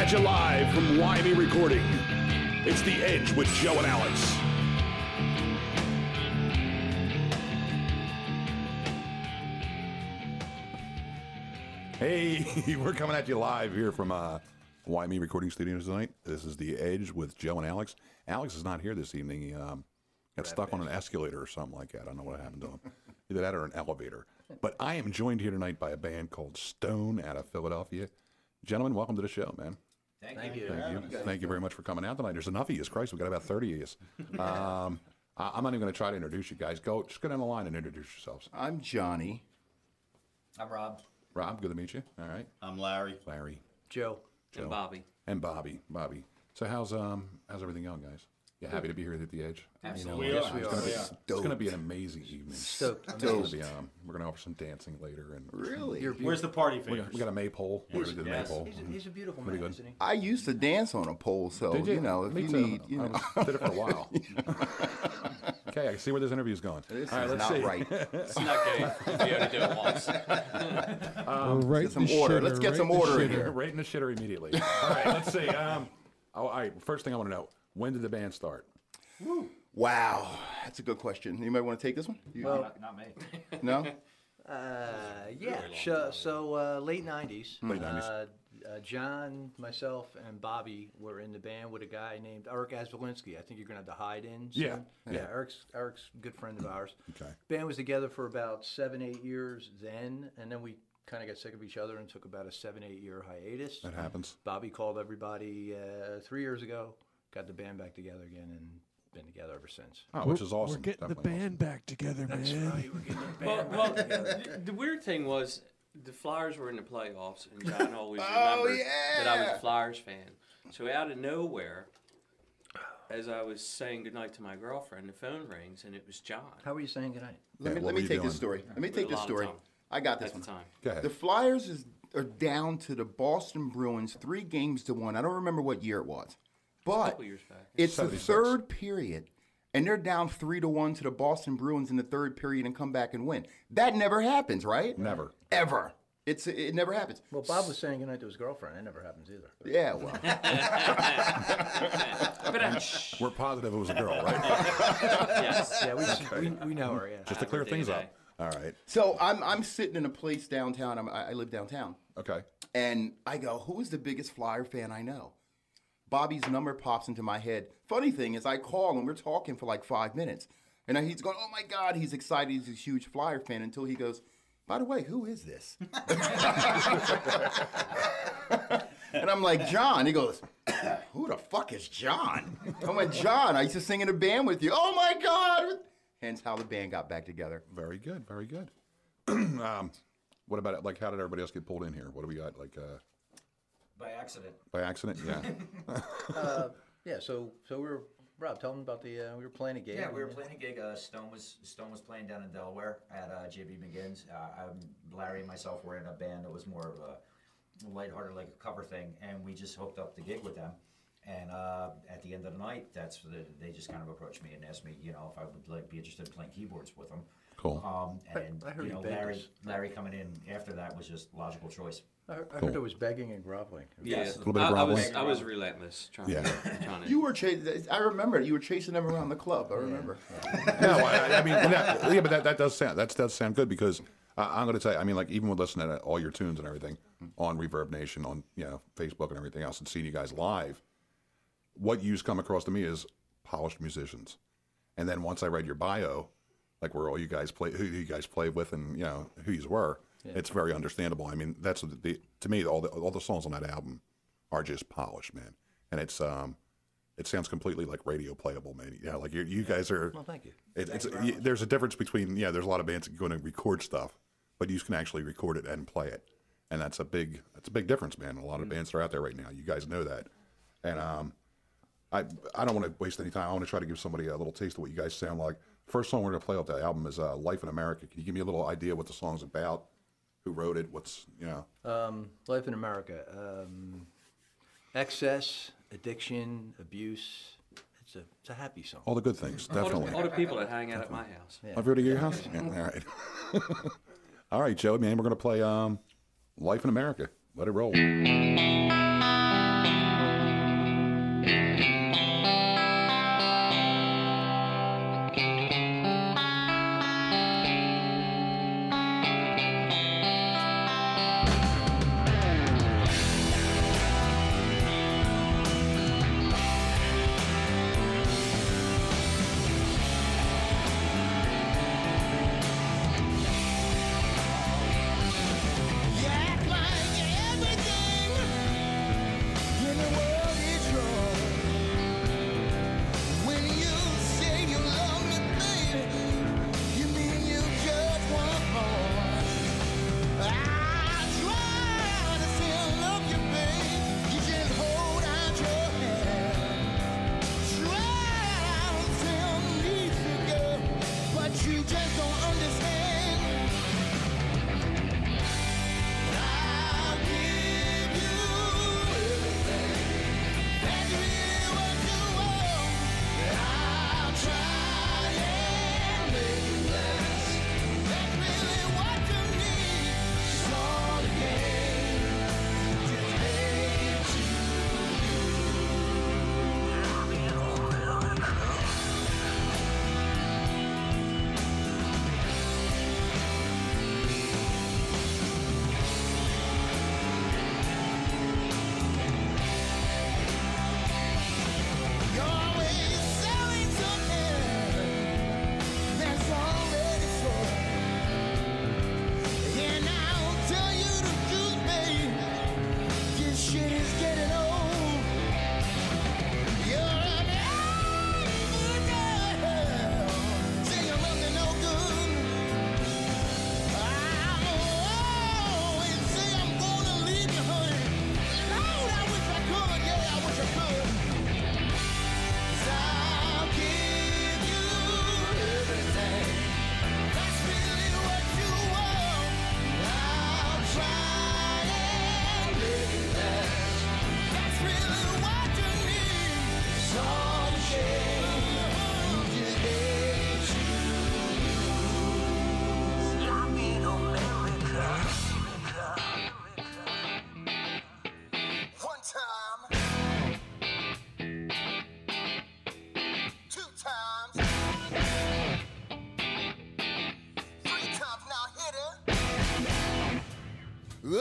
at you live from YB Recording. It's The Edge with Joe and Alex. Hey, we're coming at you live here from YB Recording Studios tonight. This is The Edge with Joe and Alex. Alex is not here this evening. He got stuck on an escalator or something like that. I don't know what happened to him. Either that or an elevator. But I am joined here tonight by a band called Stone out of Philadelphia. Gentlemen, welcome to the show, man. Thank you. Thank you very much for coming out tonight. There's enough of you. Christ, we've got about 30 of you. I'm not even going to try to introduce you guys. Just go down the line and introduce yourselves. I'm Johnny. I'm Rob. Rob, good to meet you. All right. I'm Larry. Larry. Joe. And Bobby. And Bobby. So how's everything going, guys? You happy to be here at The Edge? Absolutely. Yes, we It's going to be an amazing evening. Stoked. We're going to offer some dancing later. And Really? Where's the party we favors? got a maypole. We're going to do the Yes. maypole. He's a beautiful Pretty man, good. isn't he? I used to dance on a pole, so Did you? you know, if Me you too. need, you know, Did it for a while. Okay, I see where this interview's going. this All right, is let's not see. right. It's not gay if you only do it once. Right Get some order. Let's get some order in here. Right in the shitter immediately. All right, let's see. All right, first thing I want to know, when did the band start? Wow, that's a good question. Anybody want to take this one? Not me. No? Yeah. So late 90s. Late 90s. John, myself, and Bobby were in the band with a guy named Eric Asvalinsky. I think you're going to have to hide in soon. Yeah. Eric's a good friend of ours. Okay. Band was together for about 7-8 years then, and then we kind of got sick of each other and took about a 7-8 year hiatus. That happens. Bobby called everybody 3 years ago, got the band back together again, and been together ever since. Oh, which is awesome. We're getting the Definitely band back together, man. We're getting the band Well, the weird thing was the Flyers were in the playoffs, and John always remembered that I was a Flyers fan. So out of nowhere, as I was saying goodnight to my girlfriend, the phone rings, and it was John. How are you saying goodnight? Yeah, Let what me were you take doing? this story. Let me With take a this lot of story. time I got this at the one. time. Go ahead. The Flyers are down to the Boston Bruins 3-1. I don't remember what year it was. A But couple years back. it's the 76. third period, and they're down 3-1 to the Boston Bruins in the third period and come back and win. That never happens, right? Never. Ever. It never happens. Well, Bob was saying goodnight to his girlfriend. That never happens either. Yeah, well. We're positive it was a girl, right? Yes. Yeah, we know her, yeah. Just to clear Every things day. up. All right. So I'm sitting in a place downtown. I live downtown. Okay. And I go, who is the biggest Flyer fan I know? Bobby's number pops into my head. Funny thing is, I call and we're talking for like 5 minutes. And he's going, oh my God, he's excited. He's a huge Flyer fan until he goes, by the way, who is this? And I'm like, John. He goes, who the fuck is John? I went, John, I used to sing in a band with you. Oh my God. Hence how the band got back together. Very good. Very good. What about it? Like, how did everybody else get pulled in here? What do we got? Like, By accident. by accident? Yeah. Yeah, so we were, Rob, tell them about we were playing a game. Yeah, we were playing a gig. Stone was playing down in Delaware at JB McGinn's. Larry and myself were in a band that was more of a lighthearted, like a cover thing, and we just hooked up the gig with them. And at the end of the night, they just kind of approached me and asked me, if I would be interested in playing keyboards with them. Cool. And I heard you begged us. Larry coming in after that was just logical choice. I heard there was begging and groveling. Yeah, Yes. A little bit of groveling. I was relentless trying to. You were chasing. I remember you were chasing them around the club. I remember. No, I mean, yeah, but that does sound good because I'm going to tell you, I mean, like even with listening to all your tunes and everything on Reverb Nation, on Facebook and everything else, and seeing you guys live, what you've come across to me is polished musicians. And then once I read your bio, like where all you guys play, who you guys played with, and who you were, it's very understandable. I mean, that's to me all the songs on that album are just polished, man, and it's it sounds completely like radio playable, man. Like you guys are. Well, thank you. There's a difference between there's a lot of bands that go and record stuff, but you can actually record it and play it, and that's a big difference, man. A lot of bands that are out there right now. You guys know that, and I don't want to waste any time. I want to try to give somebody a little taste of what you guys sound like. First song we're going to play off that album is "Life in America." Can you give me a little idea what the song's about? Who wrote it? What's Life in America. Excess, addiction, abuse. It's a happy song. all the good things, definitely. All the people that hang out at my house. I've already at your house. Yeah, all right. All right, Joe, man. We're going to play "Life in America." Let it roll. just don't understand. I'll give you everything. That's really what you want. I'll try and make it last. That's really what you need. It's all the game. Just hate you. You're always selling something that's already sold. And I'll tell you the truth, babe, this shit is getting old. You're an angry girl, say you're up to no good. I'll always say I'm gonna leave you, honey. Lord, I wish I could, yeah, I wish I could. I'll give you everything. That's really what you want. I'll try and make it last. That's really what you need. It's all the shame. You just hate you. I'm in America. One time. 2 times, 3 times, now hit it. Oh!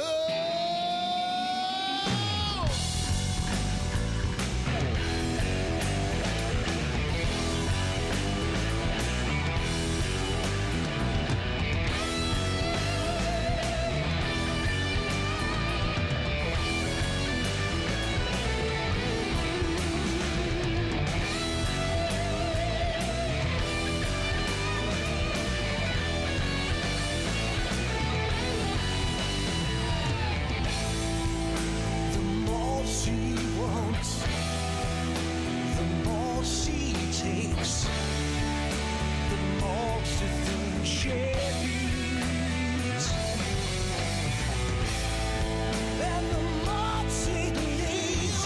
The more she wants, the more she takes, the more she thinks she needs. And the more she needs,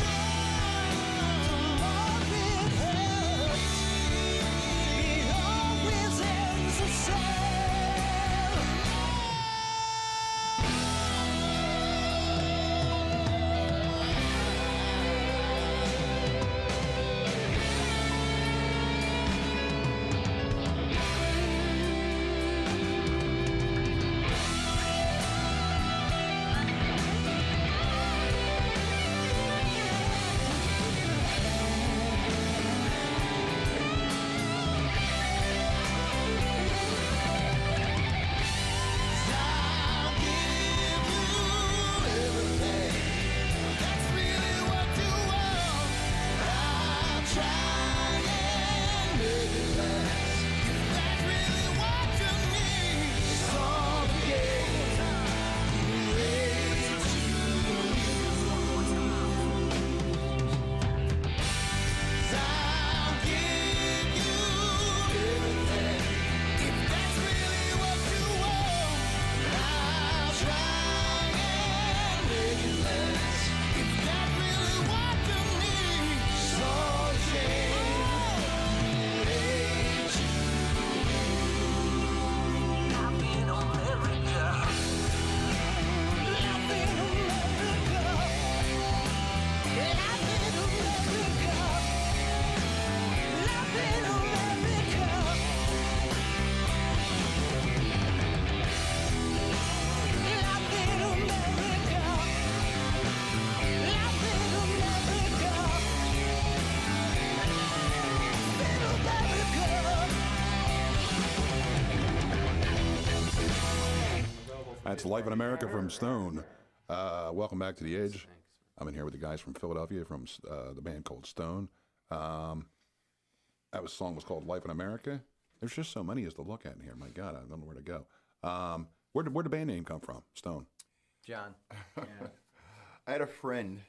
the more it hurts. It always ends the same. I'll give you everything. That's really what you want. I'll try and make it last. That's really what you need. It's all the game. Hate you. I'll give you everything. If that's really what you want, I'll try and make it last. If that's really what you need, it's all the same. Hate you. I'm in America. I'm in America. I'm in America. I'm in America. That's Life in America from Stone. Welcome back to The Edge. I'm in here with the guys from Philadelphia from the band called Stone. That song was called Life in America. There's just so many as to look at in here. My God, I don't know where to go. Where'd the band name come from? Stone. John. Yeah. I had a friend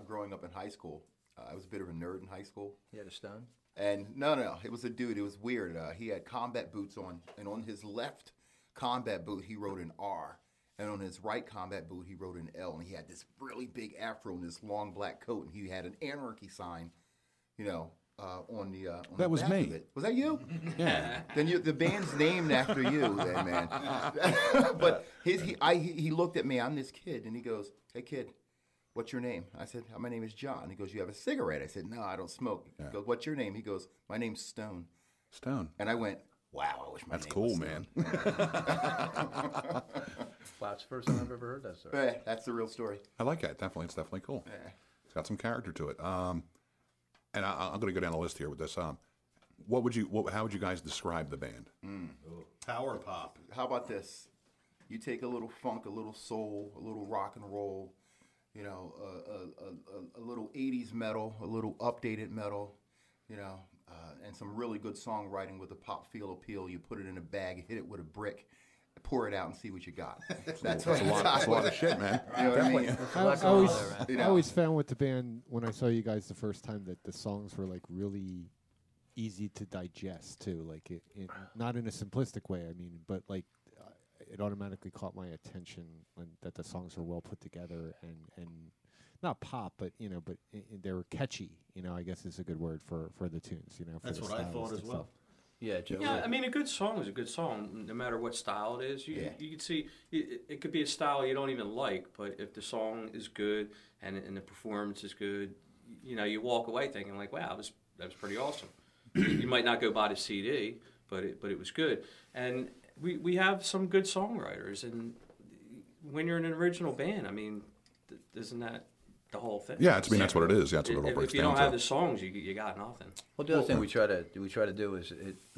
growing up in high school. I was a bit of a nerd in high school. You had a stone? And no, it was a dude. It was weird. He had combat boots on, and on his left combat boot he wrote an R, and on his right combat boot he wrote an L. And he had this really big afro and this long black coat, and he had an anarchy sign, on That the was back me. of it. Was that you? Yeah. Then the band's named after you, then, man. But he looked at me. I'm this kid, and he goes, "Hey, kid, what's your name?" I said, "My name is John." He goes, "You have a cigarette?" I said, "No, I don't smoke." He goes, "What's your name?" He goes, "My name's Stone." Stone. And I went, "Wow, I wish my That's name cool, was man. Wow, it's the first time I've ever heard that story. Stone." That's the real story. I like that. Definitely, it's definitely cool. Yeah. It's got some character to it. And I'm going to go down the list here with this. How would you guys describe the band? Power pop. How about this? You take a little funk, a little soul, a little rock and roll, a little 80s metal, a little updated metal, and some really good songwriting with a pop feel appeal. You put it in a bag, hit it with a brick, pour it out, and see what you got. That's a lot of shit, man. You know what I mean? I always found with the band when I saw you guys the first time that the songs were like really easy to digest too, like not in a simplistic way. I mean, but like it automatically caught my attention that the songs were well put together and not pop, but they were catchy. I guess is a good word for the tunes. For That's the what I thought as stylistic well. stuff. Yeah, Joe. Yeah, I mean, a good song is a good song, no matter what style it is. You can see it could be a style you don't even like, but if the song is good and the performance is good, you walk away thinking like, wow, that was pretty awesome. You might not go buy the CD, but it was good. And we have some good songwriters, and when you're in an original band, I mean, isn't that the whole thing? Yeah, that's what it is. Yeah, that's what it all breaks If you down don't to. have the songs, you got nothing. Well, the other thing we try to do is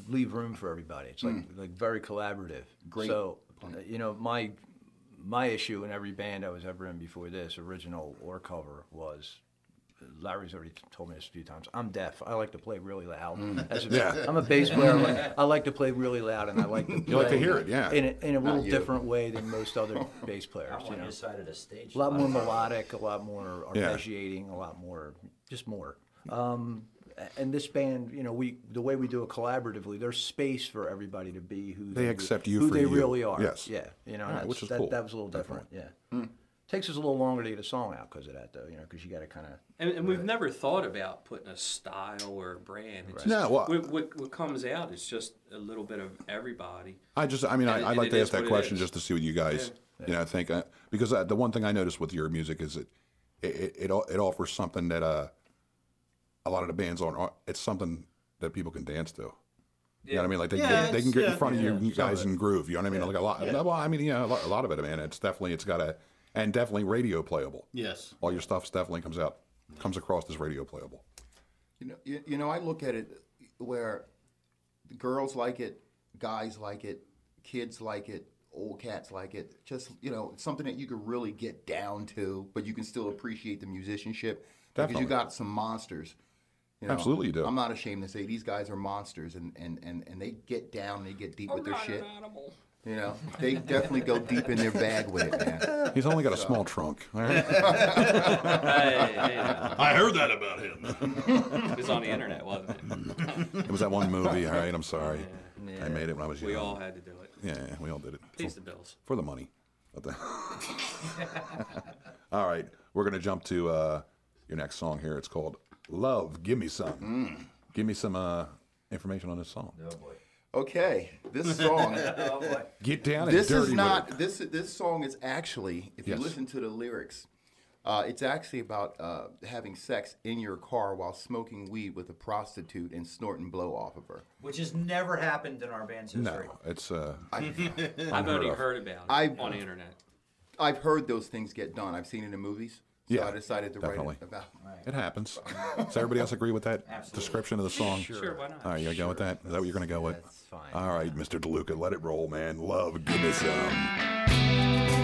leave room for everybody. It's like very collaborative. Great So, my issue in every band I was ever in before this, original or cover, was Larry's already told me this a few times. I'm deaf. I like to play really loud. I'm a bass player. I like to play really loud, and I like to play You like to hear it, yeah. in a little different way than most other bass players. I'm on your side of the stage. A lot more melodic, a lot more arpeggiating, a lot more, just more. And this band, the way we do it collaboratively, there's space for everybody to be who They accept you who for they you. really are. Yes. Yeah. Which is that, cool. that was a little different. Yeah. Takes us a little longer to get a song out because of that, though. Because you got to kind of. And we've never thought about putting a style or a brand. It's just, No, well- what comes out is just a little bit of everybody. I'd like it to is ask that what it question is. just to see what you guys, think. Because the one thing I noticed with your music is it offers something that a lot of the bands aren't. It's something that people can dance to. You know what I mean? Like they can get in front of you guys and groove. You know what I mean? Like a lot. Well, I mean, a lot of it, man. It's got a, and definitely radio playable. Yes. All your stuff definitely comes across as radio playable. I look at it where girls like it, guys like it, kids like it, old cats like it. Just it's something that you could really get down to, but you can still appreciate the musicianship because Definitely. you got some monsters. Absolutely you do. I'm not ashamed to say these guys are monsters, and they get down, they get deep with their shit. They definitely go deep in their bag with it, man. He's only got a small trunk. All right? Hey, I heard that about him. it was on the internet, wasn't it? It was that one movie. All right, I'm sorry. I made it when I was young. We all had to do it. Yeah, we all did it. Pays the bills. For the money. All right, we're going to jump to your next song here. It's called Love, Give Me Some. Give me some information on this song. Oh boy. Okay, this song. Oh boy. Get down and This dirty is not with it. this song is actually, if you Yes. listen to the lyrics, it's actually about having sex in your car while smoking weed with a prostitute and snorting blow off of her. Which has never happened in our band's history. No, it's I've only heard about it on the internet. I've heard those things get done. I've seen it in movies. So Yeah, I decided to definitely. write it about. it happens. Does everybody else agree with that Absolutely. description of the song? Sure, why not? All right, you gonna go with that? Is that what you're gonna go with? That's fine. All right, Mr. DeLuca, let it roll, man. Love, give me some.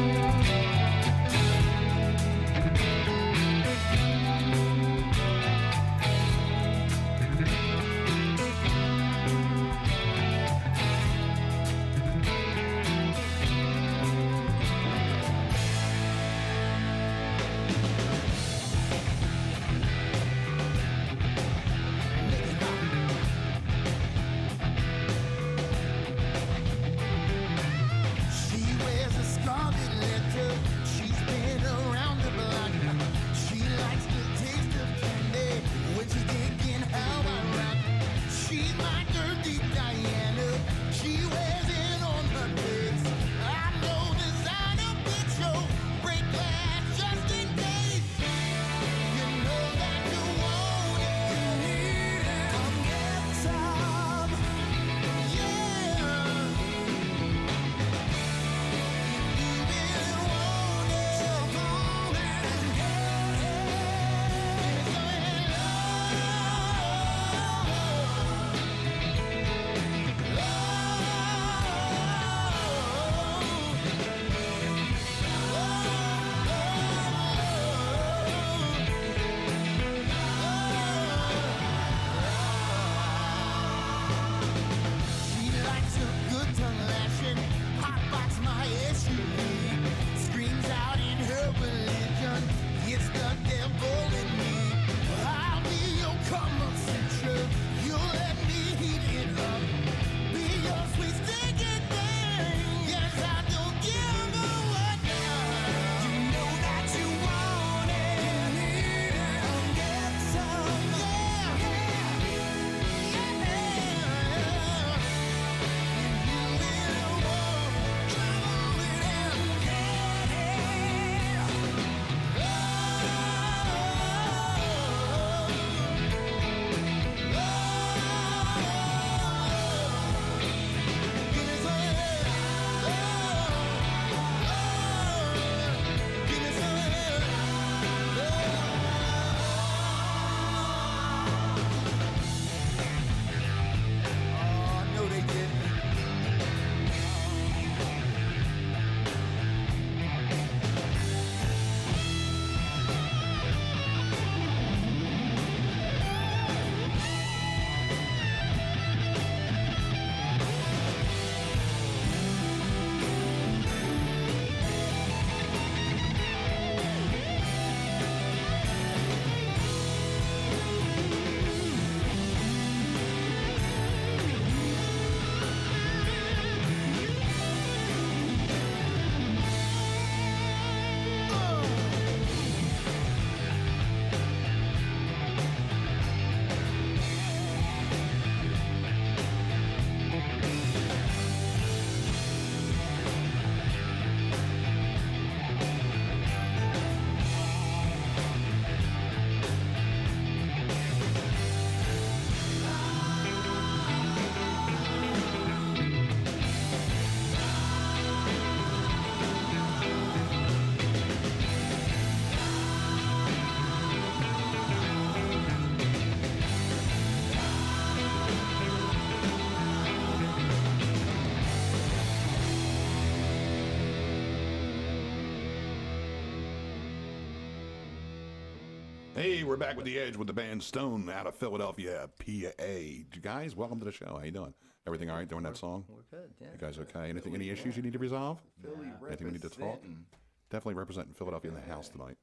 Hey, we're back with The Edge with the band Stone out of Philadelphia, PA. You guys, welcome to the show. How you doing? Everything all right during that song? We're good. Yeah. You guys okay? Anything? Any issues you need to resolve? Philly Anything we need to talk? representing. Definitely representing Philadelphia in the house tonight.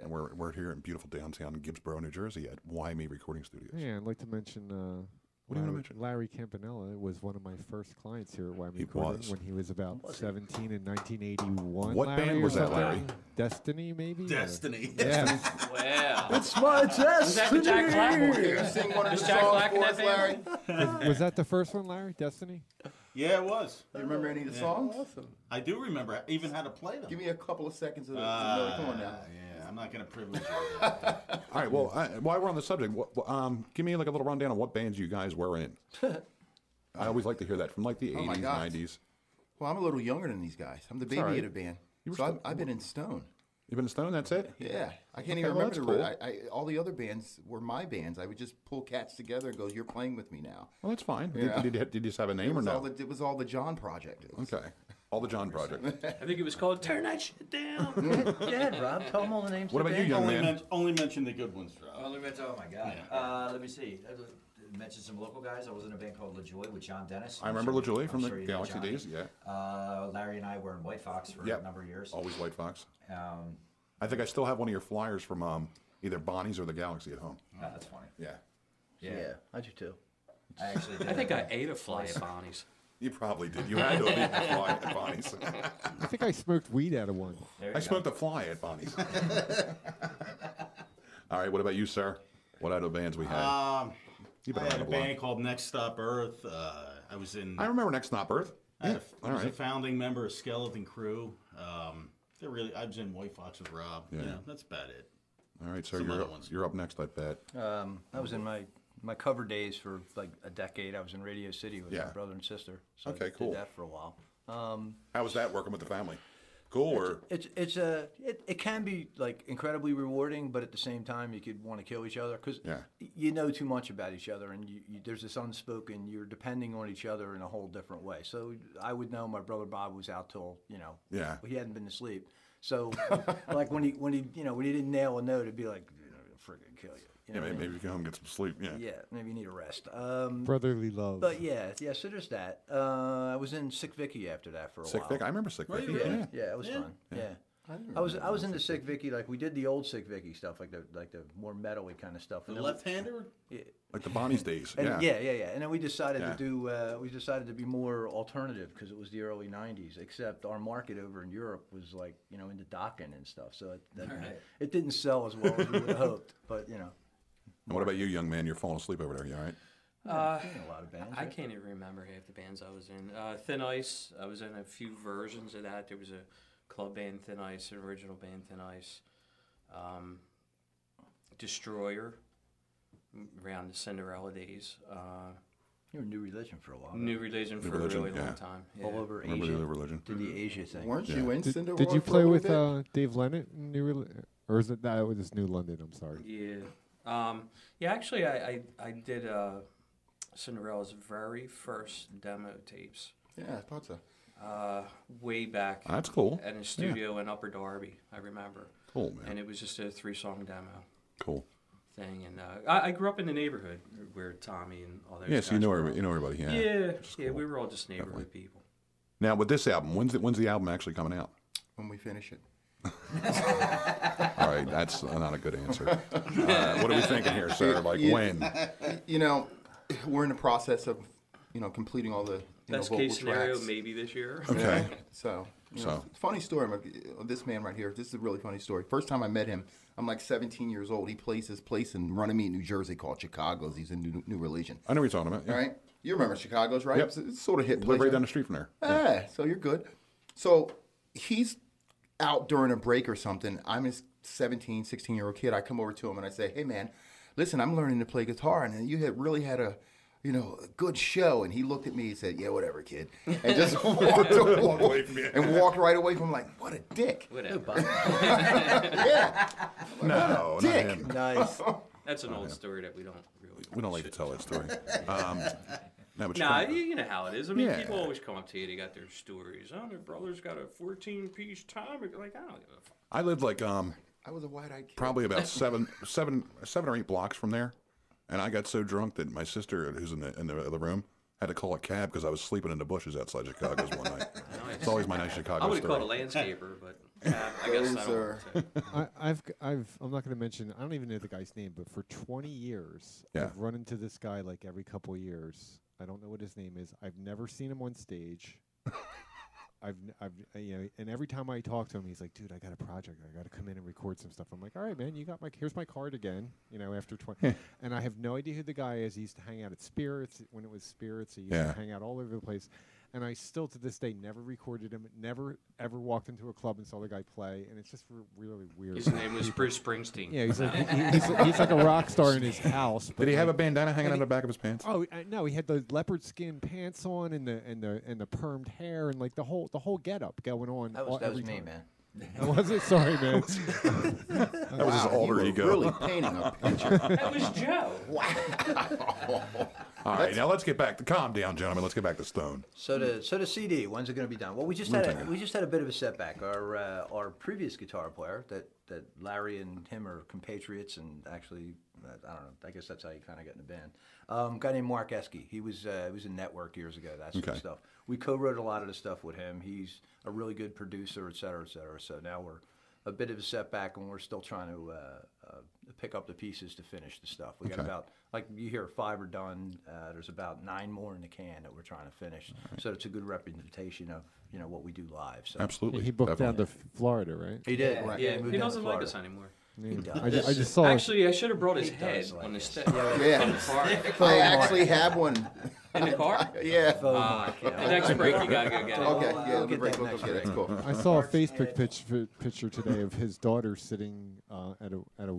And we're here in beautiful downtown Gibbsboro, New Jersey at YME Recording Studios. Yeah, I'd like to mention. What do you want to mention? Larry Campanella was one of my first clients here at YME He Recording was. when he was about 17 in 1981. What Larry, band or was that, something? Larry? Destiny, maybe? Destiny. Yeah. Wow. It's my Was that the Jack Black one? Can you sing one of Was the Jack songs Black in for that us, band? Larry? Was that the first one, Larry? Destiny? Yeah, it was. Do you remember any of the songs? I do remember. I even how to play them. Give me a couple of seconds of the melody. Come on now. Yeah, I'm not going to privilege you. All right, well, while we're on the subject, give me like a little rundown of what bands you guys were in. I always like to hear that from like the Oh, my 80s, God. 90s. Well, I'm a little younger than these guys. I'm the baby all right. of the band. You were So still- I've been in Stone. You've been in Stone, that's it? Yeah, I can't Okay, even well, remember that's the all the other bands were my bands. I would just pull cats together and go, "You're playing with me now." Well, that's fine. Yeah. Did you just have a It name or was, no? it was all the John Project. It was- Okay. All the John Project. I think it was called Turn That Shit Down. Go ahead, Rob. Tell them all the names. What of the about you, band. young man? Only mention the good ones, Rob. Oh, oh my God. Let me see. I mentioned some local guys. I was in a band called LaJoy with John Dennis. I remember LaJoy from I'm the sure you know Galaxy Johnny. days, yeah. Larry and I were in White Fox for Yep. a number of years. Always White Fox. Um, I think I still have one of your flyers from either Bonnie's or the Galaxy at home. that's funny. Yeah. Yeah, I do too. I actually did. I think I ate a fly at Bonnie's. You probably did. You had to have eaten a fly at Bonnie's. I think I smoked weed out of one. There you I go. smoked a fly at Bonnie's. All right, what about you, sir? What other bands we had? You've been I had around a a block. band called Next Stop Earth. I was in. I remember Next Stop Earth. I Yeah, I all was a right. founding member of Skeleton Crew. They're really. I was in White Fox with Rob. Yeah. Yeah, that's about it. All right, sir, Some other you're ones. you're up next, I bet. I was in my cover days for like a decade. I was in Radio City with Yeah. my brother and sister. So Okay, I cool. did that for a while. How was that working with the family? Cool or It can be like incredibly rewarding, but at the same time you could want to kill each other because Yeah. you know too much about each other, and there's this unspoken. You're depending on each other in a whole different way. So I would know my brother Bob was out till Yeah. he hadn't been to sleep. So like when he didn't nail a note, it'd be like friggin' kill you. You yeah, know what I maybe mean? you can go home and get some sleep. Yeah. Yeah, maybe you need a rest. Brotherly love. But yeah. So there's that. I was in Sick Vicky after that for a Sick while. Vic. I remember Sick Vic. Yeah, yeah, it was fun. Yeah. I was into Sick Vicky, like we did the old Sick Vicky stuff, like the more metal-y kind of stuff. The And then left-hander. Like the Bonnie's days. and Yeah. yeah. And then we decided Yeah. to do we decided to be more alternative because it was the early '90s. Except our market over in Europe was like into Dokken and stuff, so it didn't sell as well as we would have hoped. But And what about you, young man? You're falling asleep over there. You all right? you're in a lot of bands. I right? can't even remember half the bands I was in. Thin Ice, I was in a few versions of that. There was a club band Thin Ice, an original band Thin Ice. Destroyer, around the Cinderella days. You were New Religion for a while. New Religion for Religion, a really yeah. long time. Yeah. all over Remember Asia. the religion? Did the Asia thing. Weren't you in Did Cinderella? you for a play little with bit? Dave Lennon in or is it that was New London? I'm sorry. Yeah. Yeah, actually, I did Cinderella's very first demo tapes Yeah, I thought so. way back That's cool. at a studio in Upper Darby, I remember. Cool, man. And it was just a 3-song demo Cool. thing. And I grew up in the neighborhood where Tommy and all those Yeah, guys so you know were. everybody. You know everybody. Yeah. Yeah, we were all just neighborhood people. Now with this album, when's the album actually coming out? When we finish it. All right, that's not a good answer. What are we thinking here, sir? Like Yeah. when? We're in the process of, completing all the Best vocal case scenario, tracks. maybe this year. Okay. So, So. funny story. This man right here. This is a really funny story. First time I met him, I'm like 17 years old. He plays this place in Runnymede, New Jersey called Chicago's. He's in New Religion. I know what you're talking about. Yeah. All right. You remember Chicago's, right? Yep. It's sort of hit Live place. right down the street from there. Yeah, so you're good. So he's out during a break or something. I'm a 17, 16-year-old kid. I come over to him and I say, hey, man, listen, I'm learning to play guitar. And you had really had a good show. And he looked at me and said, yeah, whatever, kid. And just walked away from me. And walked right away from him like, what a dick. Whatever. Yeah. No, not dick. him. Nice. That's an old story that we don't really. We don't like to tell that story. No, but Nah, Chicago- you know how it is. I mean, Yeah. people always come up to you. They got their stories. Oh, their brother's got a 14-piece time. Like, I don't give a fuck. I lived like I was a wide-eyed kid. probably about seven or eight blocks from there, and I got so drunk that my sister, who's in the other room, had to call a cab because I was sleeping in the bushes outside Chicago's one night. It's always my nice Chicago I would have story. called a landscaper, but I guess I don't want to. I'm not going to mention. I don't even know the guy's name, but for 20 years, Yeah. I've run into this guy like every couple of years. I don't know what his name is. I've never seen him on stage. And every time I talk to him, he's like, "Dude, I got a project. I got to come in and record some stuff." I'm like, "All right, man. Here's my card again." After 20, and I have no idea who the guy is. He used to hang out at Spirits when it was Spirits. He used to hang out all over the place. And I still, to this day, never recorded him. Never ever walked into a club and saw the guy play. And it's just really weird. His name was Bruce Springsteen. Yeah, he's like he's like a rock star in his house. But Did he have a bandana hanging out the back of his pants? Oh no, he had the leopard skin pants on and the permed hair and like the whole getup going on. That was every me, time. man. Was it? Sorry, man. That was his alter you were ego. really painting a picture. That was Joe. All right, now let's get back to calm down, gentlemen. Let's get back to Stone. So the CD, when's it going to be done? Well, we just had a bit of a setback. Our previous guitar player that Larry and him are compatriots, and actually I don't know. I guess that's how you kind of got in the band. A guy named Mark Esky. He was in Network years ago. That sort of stuff. We co-wrote a lot of the stuff with him. He's a really good producer, et cetera, et cetera. So now we're a bit of a setback, and we're still trying to pick up the pieces to finish the stuff. We got about, like you hear, 5 are done. There's about 9 more in the can that we're trying to finish. So it's a good representation of what we do live. So Absolutely. He booked down Definitely. to Florida, right? he did. Yeah, right. Yeah, Yeah, moved he down to doesn't like Florida. us anymore. I just saw. Actually, I should have brought his He head does like on the us. step. Yeah. In the car. I actually have one. In the car? Yeah. Faux Mark, The next break, you gotta go get it. Okay, We'll yeah, let me get break. that We'll next get it. break. Cool. I saw a Facebook picture today of his daughter sitting at a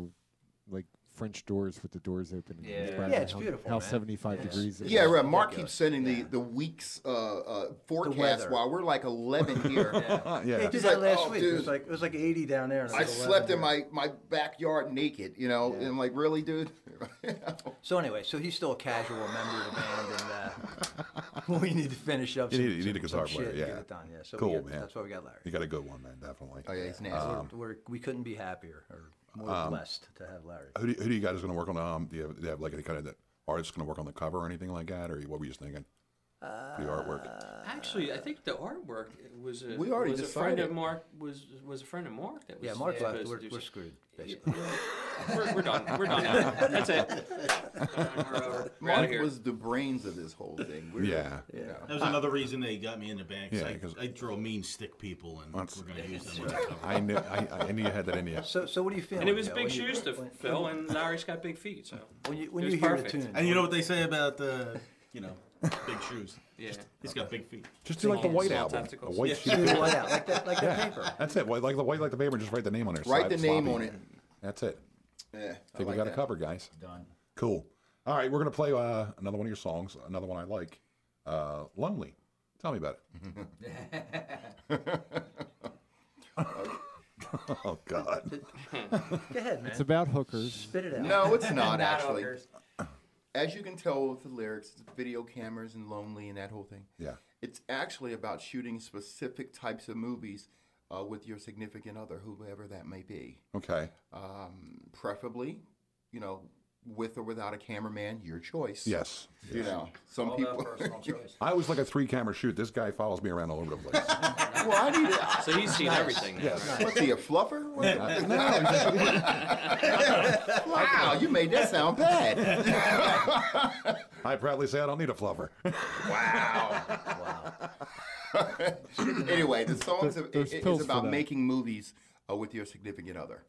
like French doors with the doors open. and Yeah. he's Yeah, bragging it's beautiful, How man. 75 degrees. it Yeah, was. right. Mark keeps sending the week's forecast weather. while we're like 11 here. Yeah. He did He's that like, last "Oh, week. dude." It was like 80 down there. and it I was slept 11 in here. my backyard naked, and I'm like, really, dude? So anyway, he's still a casual member of the band, and we need to finish up. You some, need a some guitar shit player, to yeah. get it done. Yeah, so Cool, we man. That's why we got Larry. You got a good one, man. Definitely. Oh, yeah, he's nasty. We couldn't be happier or more blessed to have Larry. Who do you guys going to work on? Do you have like any kind of artist going to work on the cover or anything like that, or what were you just thinking? The artwork. Actually, I think the artwork was a, We already was a friend decided. of Mark was a friend of Mark that was Yeah, Mark left. supposed to do We're some- screwed, basically. We're done. We're done now. That's it. We're over. We're out Mark of here. was the brains of this whole thing. Yeah. That was another reason they got me in the band. 'Cause Yeah, I, 'cause- I draw mean stick people, and That's- we're going to use them on the cover. I knew you had that in you. So what do you feel? And it was big shoes to fill, and Larry's got big feet, so when it you was hear perfect. the tune. And you know what they say about big shoes? yeah. He's got big feet. Just do like the White Small album. A testicles. white Yeah. sheet. Do the white out like that paper. That's it. Like the paper. Just write the name on there. Write the name Sloppy. on it. That's it. Yeah, I I think we like got that. it covered, guys. Done. Cool. All right, we're gonna play another one of your songs. Another one I like. Lonely. Tell me about it. Oh God. Go ahead, man. It's about hookers. Spit it out. No, it's not Not actually. hookers. As you can tell with the lyrics, it's video cameras and lonely and that whole thing. Yeah. It's actually about shooting specific types of movies with your significant other, whoever that may be. Okay. Preferably, with or without a cameraman, your choice. Yes. Some All people. about personal choice. I was like a 3-camera shoot. This guy follows me around all over the place. Well, I need it. So he's seen everything. Now. What's he, a fluffer? Wow, you made that sound bad. I proudly say I don't need a fluffer. Anyway, the song There's is pills for about that. making movies with your significant other.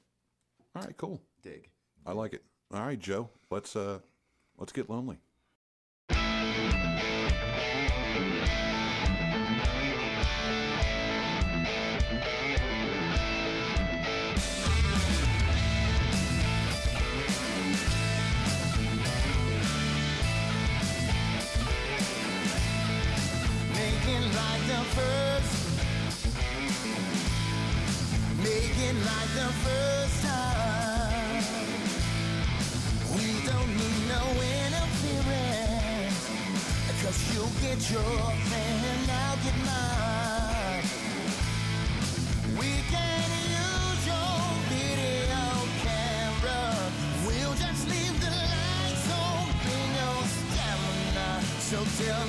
All right, cool. Dig. I like it. All right, Joe. Let's get lonely. Making like the first. Making like the first time. We don't need no interference. 'Cause you get your and I'll get mine. We can use your video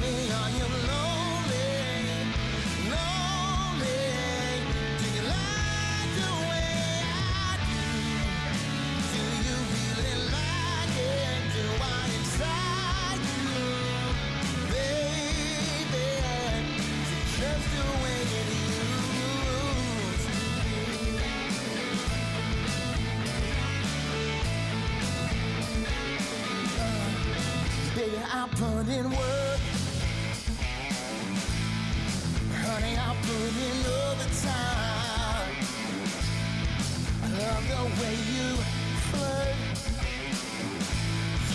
me, are you lonely? Lonely? Do you like the way I do? Do you really like it? Do I inside you? Baby, is it just the way it used to be? Baby, I put in work. Honey, I put in overtime. I love the way you flirt.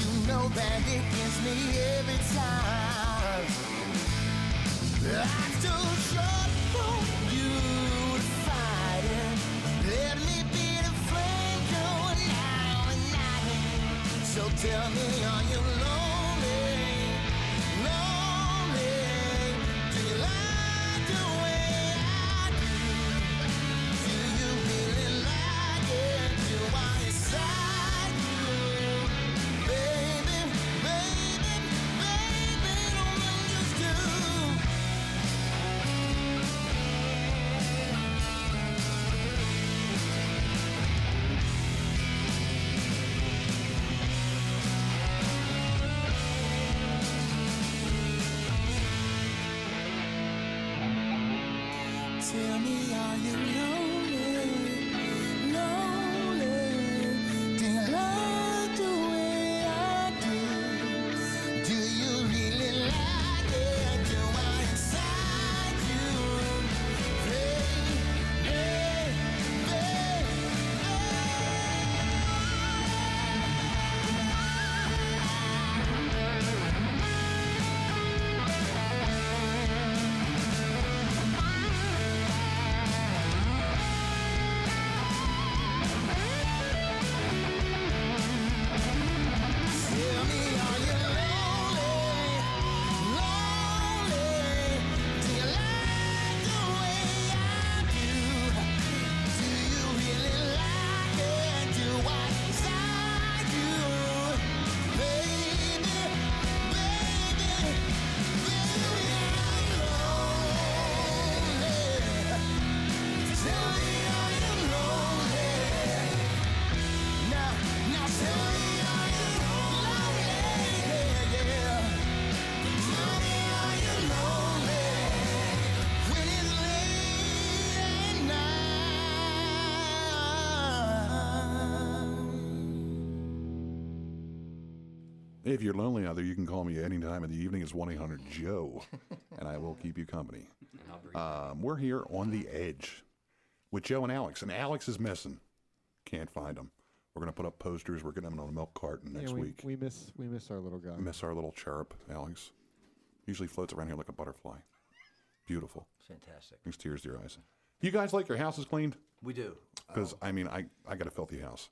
You know that it gets me every time. I still short for you to fight it. Let me be the flame going now and night. So tell me, are you lonely? Lonely? Do you like the way I do? Do you really like it? Do I excite you? Baby, baby, baby, don't understand. Tell me, are you lonely? Lonely? Do you like the way I do? Do you really like it? Do I excite you? Hey, hey, hey, Tell me, are you lonely? Lonely? Do you like the way I do? Do you really like it? Do I excite you? Baby, baby, baby, I'm lonely. Tell me, are you lonely? Now tell me, are you lonely? Yeah. Mommy, are you lonely? When it's late at night. If you're lonely out there, you can call me any time of the evening. It's 1-800-JOE, and I will keep you company. We're here on the edge with Joe and Alex is missing. Can't find him. We're going to put up posters. We're getting him on a milk carton next week. We miss our little guy. Miss our little cherub, Alex. Usually floats around here like a butterfly. Beautiful. Fantastic. Brings tears to your eyes. You guys like your houses cleaned? We do. Because, I mean, I got a filthy house.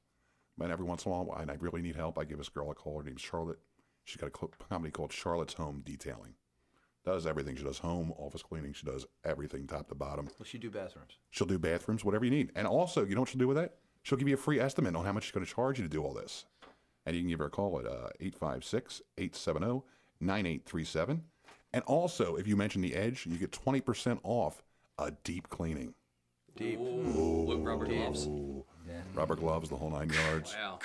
And every once in a while, and I really need help, I give this girl a call. Her name's Charlotte. She's got a company called Charlotte's Home Detailing. Does everything. She does home, office cleaning. She does everything top to bottom. Will she do bathrooms? She'll do bathrooms, whatever you need. And also, you know what she'll do with that? She'll give you a free estimate on how much she's going to charge you to do all this. And you can give her a call at 856-870-9837. And also, if you mention the Edge, you get 20% off a deep cleaning. Deep. With rubber gloves. Yeah. Rubber gloves, the whole 9 yards. Wow.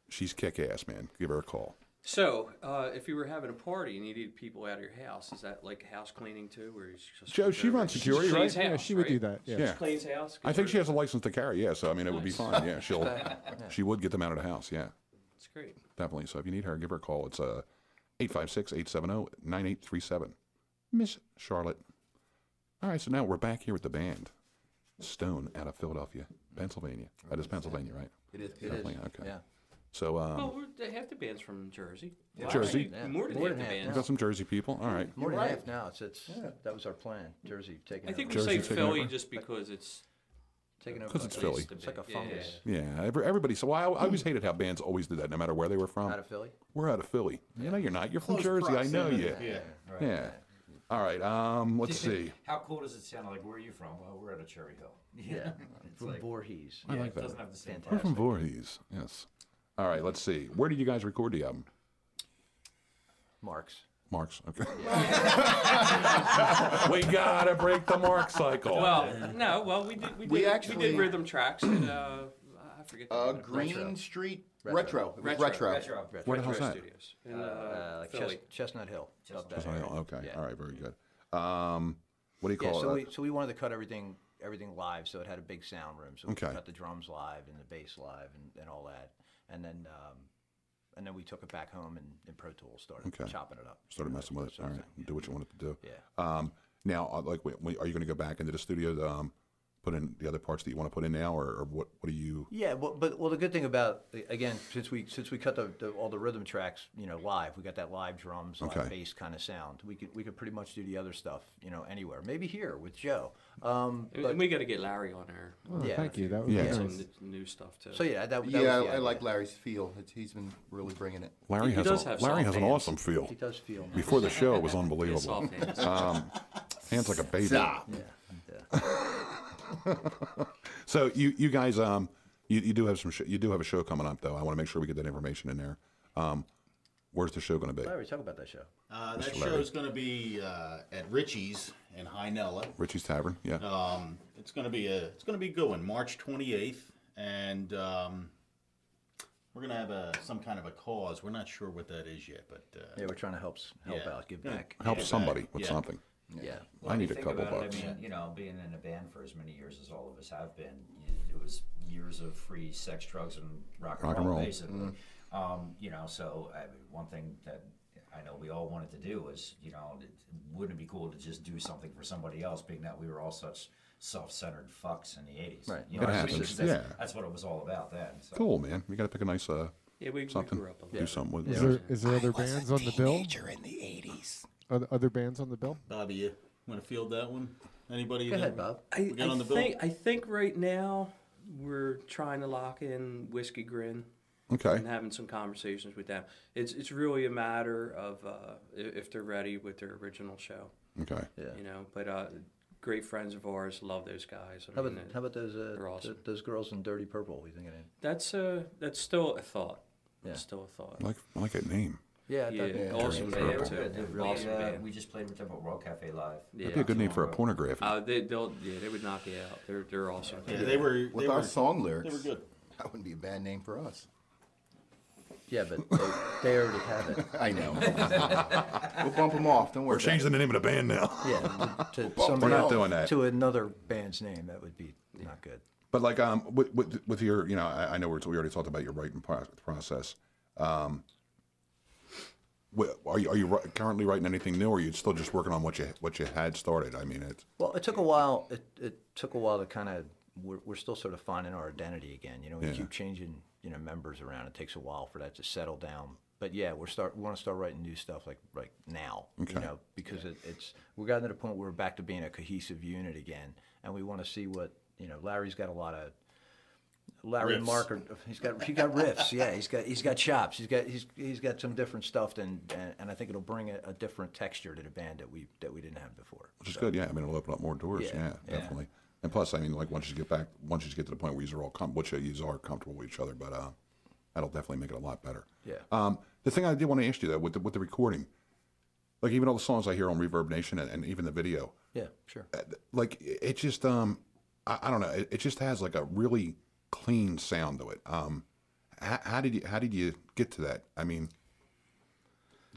She's kick-ass, man. Give her a call. So, if you were having a party and you needed people out of your house, is that like house cleaning too, where you just Joe, she runs security, She cleans right? Yeah, house, she would do right? that. Yeah. Yeah. She cleans house. I think she has a license to carry, yeah. So, I mean, it would be Nice. fine. Yeah, she would get them out of the house, yeah. That's great. Definitely. So if you need her, give her a call. It's 856-870-9837. Miss Charlotte. All right, so now we're back here with the band. Stone out of Philadelphia, Pennsylvania. That is Pennsylvania, right? It is. Definitely. Okay. Yeah. So, Well, half the band's from Jersey. Jersey? Yeah. More than half the we band's. got some Jersey people. All right. More than right. half now. That was our plan. Jersey taking I think over. we say Jersey's taking Philly over? just because it's Taking over. 'Cause it's like- Philly. It's like a fungus. Yeah, everybody. So I always hated how bands always did that, no matter where they were from. Out of Philly? We're out of Philly. You know, you're not. You're from Close Jersey. I know you. proximity. Yeah. Right. Yeah. All right. Let's see. How cool does it sound? Like, where are you from? Well, we're out of Cherry Hill. Yeah. It's From like, Voorhees. I yeah, like it that. doesn't have the same We're from vibe. Voorhees. Yes. All right. Let's see. Where did you guys record the album? Marks. Marks. Okay. We gotta break the Mark cycle. Well, no, well we did actually- rhythm tracks at I forget. the name of it. Green Street Retro. Retro. It was Retro. Retro. Where the hell's Retro that? Studios in Like Philly. Chestnut Hill. up that Chestnut area. Hill, okay. Yeah. All right. Very good. What do you Yeah, call so it? we wanted to cut everything live, so it had a big sound room. So we Okay. cut the drums live and the bass live and all that, and then we took it back home and in Pro Tools started Okay. chopping it up. Started messing with it. Sort All of right. thing, Do what you wanted to do. Yeah. Now, like, are you going to go back into the studio to put in the other parts that you want to put in now, or what do you? Yeah, well, the good thing about, again, since we cut all the rhythm tracks, live, we got that live drums, live Okay. bass kind of sound. We could pretty much do the other stuff, anywhere. Maybe here with Joe. And But, we got to get Larry on there. Oh, Yeah. thank you. That would Yeah. be Get nice. some new stuff too. so yeah, that was Yeah, the I idea. like Larry's feel. He's been really bringing it. Larry He has does a, have Larry soft has an hands. awesome feel. He does feel nice. Before the show, it was Yeah, unbelievable. soft hands. Hands like a baby. Stop. So you guys you do have you do have a show coming up though. I want to make sure we get that information in there. Where's the show going to be? Larry, talk about that show. That Mr. Larry. show's going to be at Richie's in Hynella. Richie's Tavern. Yeah. It's going to be a good one, March 28th, and we're going to have some kind of a cause. We're not sure what that is yet, but Yeah, we're trying to help yeah. out, give Yeah. back. Help Yeah, somebody back. with Yeah. something. Yeah. I need a think couple about it, bucks. I mean, being in a band for as many years as all of us have been, it was years of free sex, drugs, and rock and roll, basically. So I mean, one thing that I know we all wanted to do was, wouldn't it be cool to just do something for somebody else, being that we were all such self-centered fucks in the 80s. Right. You know what I mean? happens, That's, yeah. that's what it was all about then. So. Cool, man. You got to pick a nice Yeah, we something. grew up a Do lot. something with. Is there other bands on the bill? in the 80s. Other bands on the bill? Bobby, you want to field that one? Anybody? Go that ahead, Bob. I, we got on the bill? I think right now we're trying to lock in Whiskey Grin Okay. and having some conversations with them. It's really a matter of if they're ready with their original show. Okay. Yeah. But great friends of ours, love those guys. I How mean, about those they're awesome. those girls in Dirty Purple? You thinking? That's still a thought. Yeah. That's still a thought. I like that name. Yeah, Yeah, that, awesome Yeah, band they were too. good. Really awesome band. We just played with them at World Cafe Live. That'd be a good name for a pornography. They would knock you out. They're awesome. Yeah, they were. With they our were, song lyrics, They were good. that wouldn't be a bad name for us. yeah, but they already have it. I know. We'll bump them off. Don't worry. We're changing the name of the band now. Yeah, to We're somebody not else- doing that. to another band's name. That would be not good. But like with your I know we already talked about your writing process. Are you currently writing anything new, or are you still just working on what you had started? I mean, it's Well, it took a while. It took a while to kind of. We're still sort of finding our identity again. We Yeah. keep changing members around. It takes a while for that to settle down. But yeah, we want to start writing new stuff like now. Okay. Because we're gotten to the point where we're back to being a cohesive unit again, and we want to see what Larry's got a lot of. Larry and Riffs. Mark he's got riffs. Yeah, he's got chops. He's got some different stuff, and I think it'll bring a different texture to the band that we didn't have before. which is good. Yeah, I mean, it'll open up more doors. Yeah, Yeah, yeah. definitely. And plus, I mean, like once you get to the point where you are comfortable with each other, but that'll definitely make it a lot better. Yeah. The thing I did want to ask you though, with the recording, like even all the songs I hear on Reverb Nation and even the video, Yeah, sure. like it just I don't know, it just has like a really clean sound to it. How did you get to that? I mean,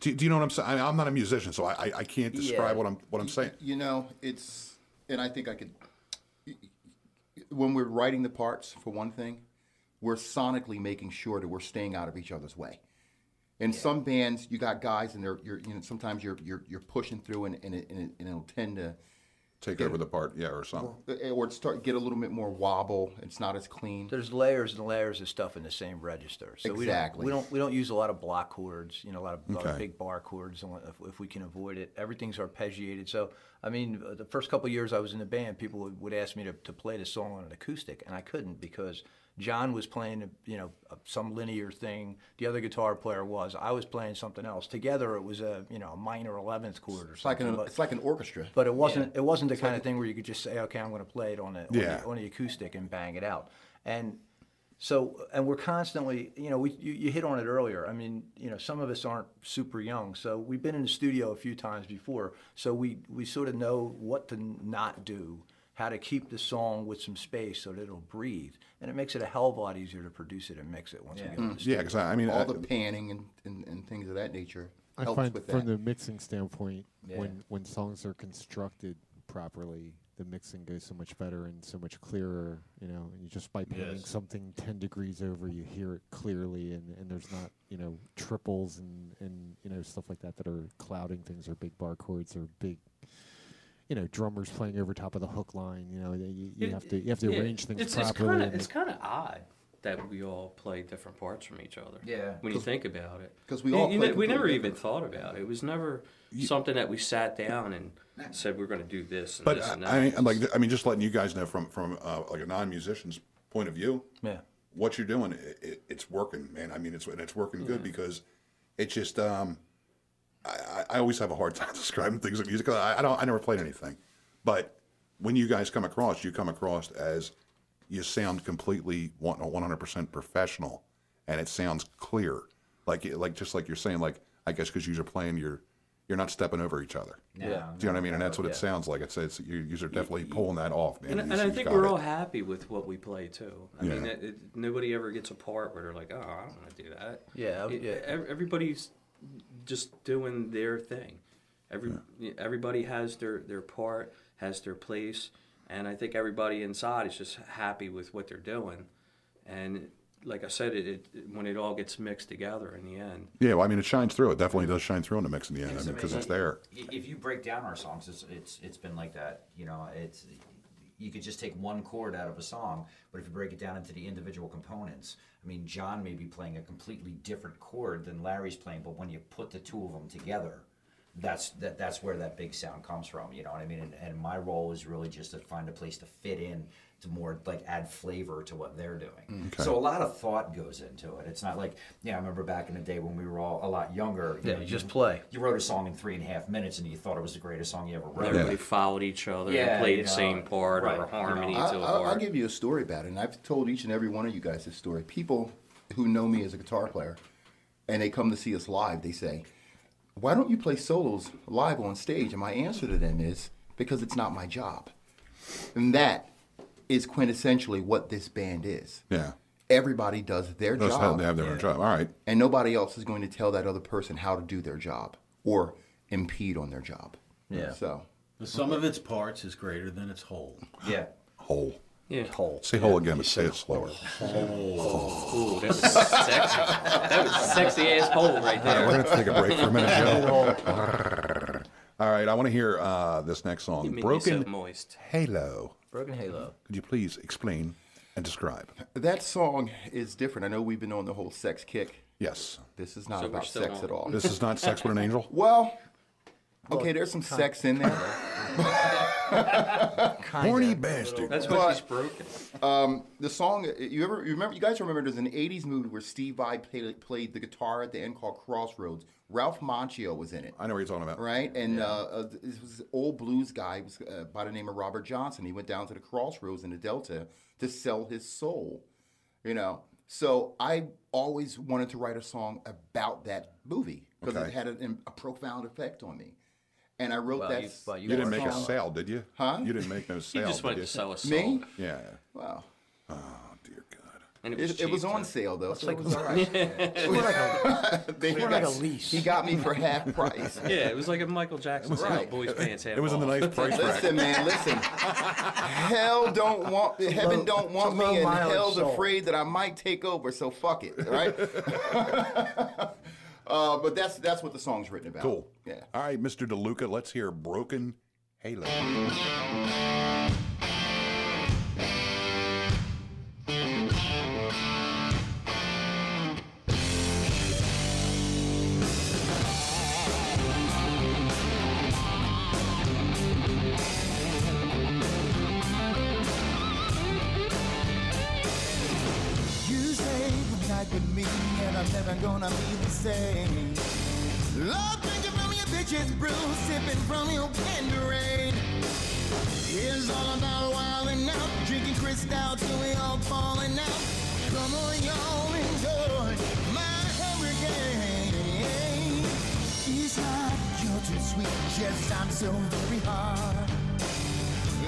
do you know what I'm saying? I mean, I'm not a musician, so I can't describe Yeah. what I'm saying. It's, and I think I could. When we're writing the parts, for one thing, we're sonically making sure that we're staying out of each other's way. In some bands, you got guys, and sometimes you're pushing through, and it'll tend to. Take over the part, yeah, or something. Or get a little bit more wobble. It's not as clean. There's layers and layers of stuff in the same register. So Exactly. we don't use a lot of block chords, a lot of Okay. big bar chords, if we can avoid it. Everything's arpeggiated. So I mean, the first couple of years I was in the band, people would ask me to play the song on an acoustic, and I couldn't because John was playing some linear thing. The other guitar player was. I was playing something else. Together it was a minor 11th chord or something. It's like an orchestra. But it wasn't. It wasn't the kind of thing where you could just say, "Okay, I'm going to play it on the Yeah. on the acoustic and bang it out." And So, and we're constantly, you know, you hit on it earlier. I mean, you know, some of us aren't super young, so we've been in the studio a few times before, so we sort of know what to not do, how to keep the song with some space so that it'll breathe, and it makes it a hell of a lot easier to produce it and mix it once we get in the studio. Yeah, because I mean, All the panning and things of that nature I helps find with from that. the mixing standpoint, Yeah. when songs are constructed properly, the mixing goes so much better and so much clearer. You know, and you just by panning Yes. something 10 degrees over, you hear it clearly, and there's not, you know, triples and you know, stuff like that are clouding things, or big bar chords, or big, you know, drummers playing over top of the hook line. You know, you have to Yeah, arrange things it's properly. Kind of and it's kind of odd that we all play different parts from each other. Yeah. When you think about it, 'cause we all play we completely never even different. thought about it. It was never something that we sat down and said we're going to do this and but this and that. I mean, just letting you guys know from like a non-musician's point of view, Yeah. what you're doing, it's working, man. I mean, it's working good because it's just I always have a hard time describing things like music. I never played anything, but when you guys come across, you come across as you sound completely 100% professional, and it sounds clear, like just like you're saying, like I guess because you're playing, you're not stepping over each other. Yeah. Do you know what I mean? And that's what Yeah. it sounds like. It's you are definitely pulling that off, man. And You I just think got we're it. all happy with what we play too. I Yeah. mean, nobody ever gets a part where they're like, "Oh, I don't want to do that." Yeah, yeah. Everybody's just doing their thing. Everybody has their part, has their place, and I think everybody inside is just happy with what they're doing. And like I said, when it all gets mixed together in the end. Yeah, well, I mean, it shines through. It definitely does shine through in the mix in the end. I mean, because it's there. If you break down our songs, it's been like that. You know, you could just take one chord out of a song, but if you break it down into the individual components, I mean, John may be playing a completely different chord than Larry's playing, but when you put the two of them together, that's where that big sound comes from. You know what I mean? And my role is really just to find a place to fit in, to more like add flavor to what they're doing. Okay. So a lot of thought goes into it. It's not like, I remember back in the day when we were all a lot younger. Yeah, you just play. You wrote a song in 3.5 minutes and you thought it was the greatest song you ever wrote. Everybody followed each other Yeah, and played you the know, same part right, or you harmony know. to a I'll part. give you a story about it, and I've told each and every one of you guys this story. People who know me as a guitar player, and they come to see us live, they say, "Why don't you play solos live on stage?" And my answer to them is, because it's not my job. And that is quintessentially what this band is. Yeah. Everybody does their Those job, they have their own job. All right. and nobody else is going to tell that other person how to do their job or impede on their job. Yeah. So The sum of its parts is greater than its whole. Yeah. Whole. Yeah. Whole. Say whole again, but say it slower. Ooh, that was sexy. That was sexy ass pole right All right, there. we're going to take a break for a minute, Joe. All right, I want to hear this next You song, make me Broken so moist. Halo. Broken Halo. Could you please explain and describe? that song is different. I know we've been on the whole sex kick. Yes. This is not So we're about still sex on. at all. This is not Sex with an Angel? Well, okay, there's some sex in there. Horny bastard. That's what she's broken. The song, you guys remember there's an 80s movie where Steve Vai played the guitar at the end called Crossroads. Ralph Macchio was in it. I know what you're talking about. Right? And this was an old blues guy was, by the name of Robert Johnson. He went down to the Crossroads in the Delta to sell his soul. You know? So I always wanted to write a song about that movie because Okay. it had a profound effect on me. And I wrote Well, that. You didn't make a song. sale, did you? Huh? You didn't make no He sale, just went did to you? sell a soul. Me? Yeah. Wow. Oh, dear God. And it was, It was cheap, on too. sale though, so like- it was all right. It's more like a, They more like a got- lease. He got me for half price. Yeah, it was like a Michael Jackson sale. Right. Boys' pants half It was in the off. nice price bracket. Listen, man, listen. Heaven don't want low me, and mileage hell's soul. afraid that I might take over. So fuck it, right? But that's what the song's written about. Cool. Yeah. All right, Mr. DeLuca, let's hear Broken Halo. You say the night with me, and I'm never gonna be the same. Love drinking from your bitch's brew, sipping from your Gatorade. It's all about wilding out, drinking crystal till we all falling out. Come on, y'all, enjoy my hurricane. It's not you're too sweet, just I'm so very hard.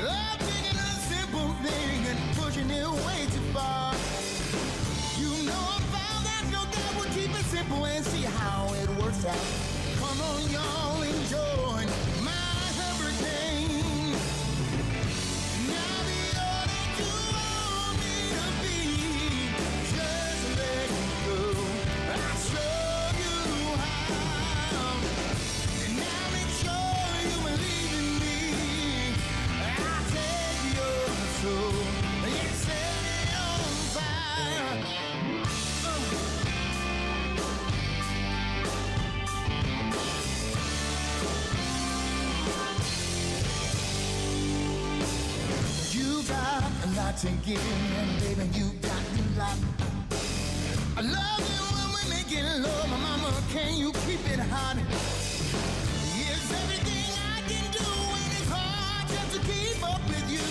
I'm taking a simple thing and pushing it way too far. You know I found that no doubt will keep it simple and see how it works out. Come on, y'all, enjoy my hurricane. Now the order you want me to be, just let it go. I'll show you how. And now make sure you believe in me. I'll take your soul and set it on fire. You got a lot to give, and baby, you got a lot. I love you when we make it love, my mama. Can you keep it hot? It's everything I can do, and it's hard just to keep up with you.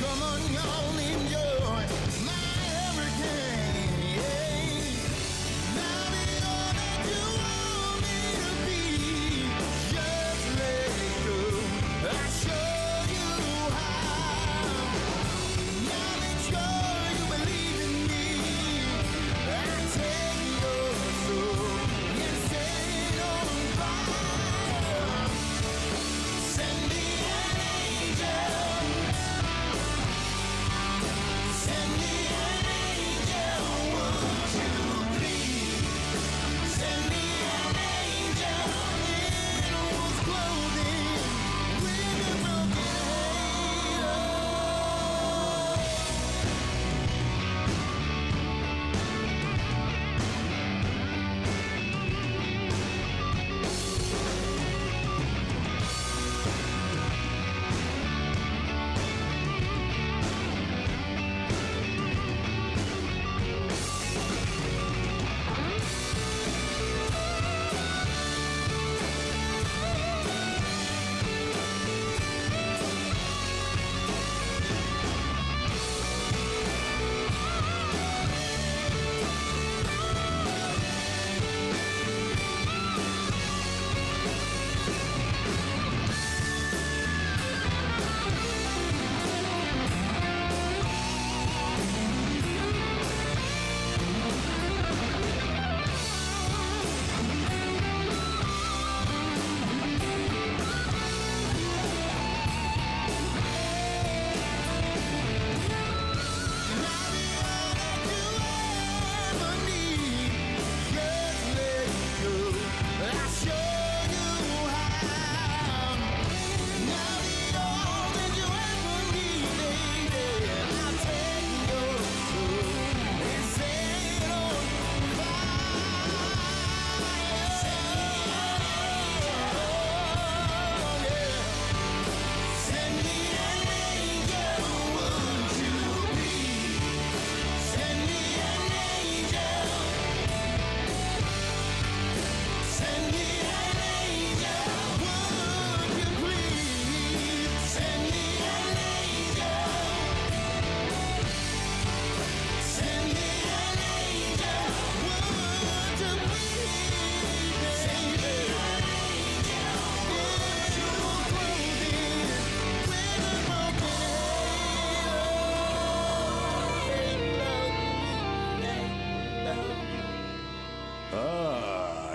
Come on, y'all, enjoy my hurricane. Now the order you want me to be, just let it go. I'll show you how. Now make sure you believe in me. I'll take your soul and set it on fire. Send me an angel. Send me an angel, would you please? Send me an angel in wolf's clothing with a broken halo.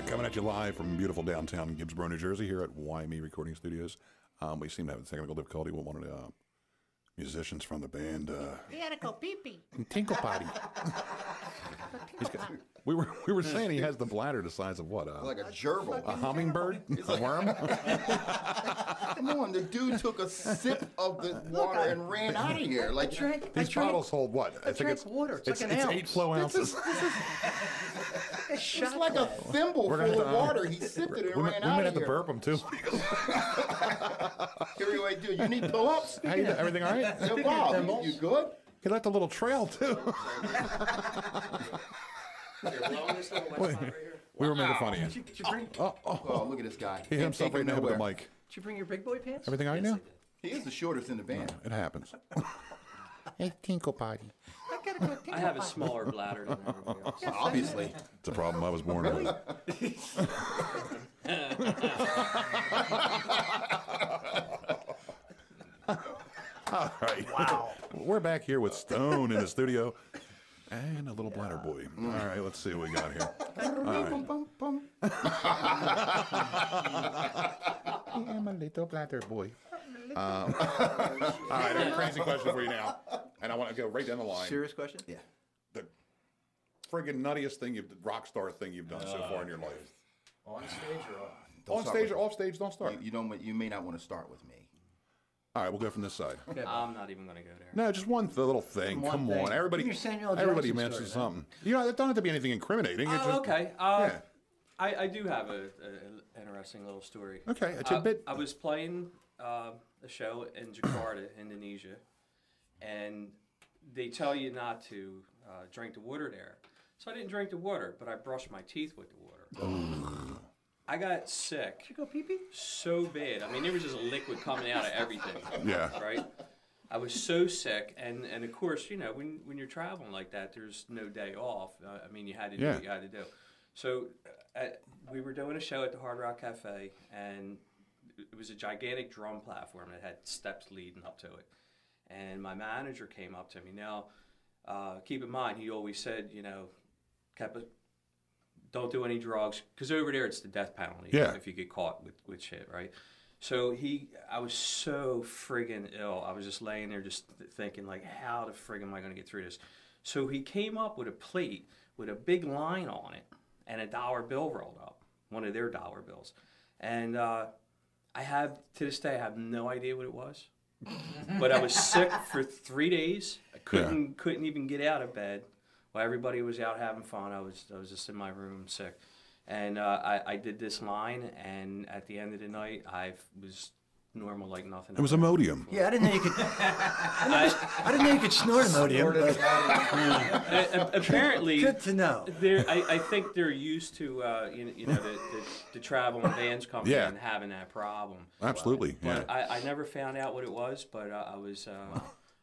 Coming at you live from beautiful downtown Gibbsboro, New Jersey, here at YME Recording Studios. We seem to have technical difficulty with one of the musicians from the band. He had to go pee-pee. Tinkle Potty. We were saying he has the bladder the size of what? Like a gerbil. A hummingbird? A worm? Come on, the dude took a sip of the water and ran out of here. Like These bottles hold what? I drank water. It's like an it's ounce. 8 flow ounces. it's like a thimble full of water. He sipped it and ran we out might of have to here. burp him too. Here we go, dude. You need pull-ups? Everything all right? Yo, Bob, you good? He left a little trail too. We were making fun of you. Did you bring, Oh, look at this guy. He hit himself right in the head with the mic. did you bring your big boy pants? Everything all right now? He is the shortest in the band. It happens. Hey, Tinkle Potty. Gotta go take I have a smaller bladder than everybody else. Obviously. It's a problem I was born with. All right. Wow. We're back here with Stone in the studio and a little bladder boy. All right, let's see what we got here. I am a little bladder boy. All right, I have a crazy question for you now, and I want to go right down the line. Serious question? Yeah. The friggin' nuttiest thing, rock star thing you've done so far in your life. On stage or off? Don't On start stage with or off stage, don't start. You may not want to start with me. All right, we'll go from this side. I'm not even going to go there. No, just one little thing. One Come thing. on, everybody. Your Samuel Everybody Jackson mentions story, something. You know, it don't have to be anything incriminating. It's just, Okay. yeah. I do have a interesting little story. Okay, a tidbit. I was playing a show in Jakarta, Indonesia, and they tell you not to drink the water there. So I didn't drink the water, but I brushed my teeth with the water. I got sick. You go pee pee? So bad. I mean, there was just a liquid coming out of everything. Yeah. Right? I was so sick, and of course, you know, when you're traveling like that, there's no day off. I mean, you had to do what you had to do. So we were doing a show at the Hard Rock Cafe, and it was a gigantic drum platform that had steps leading up to it. And my manager came up to me. Now, keep in mind, he always said, you know, don't do any drugs, because over there it's the death penalty if you get caught with shit, right? So I was so friggin' ill. I was just laying there just thinking, like, how the frig am I going to get through this? So he came up with a plate with a big line on it and a dollar bill rolled up, one of their dollar bills. And to this day, I have no idea what it was. But I was sick for 3 days. I couldn't even get out of bed. While everybody was out having fun, I was just in my room sick. And I did this line, and at the end of the night, I was normal like nothing. It was Imodium. Yeah, I didn't know you could. I didn't know you could snort Imodium. Apparently, Good to know. I think they're used to the travel and bands coming in and having that problem. Absolutely. But I never found out what it was, but I was.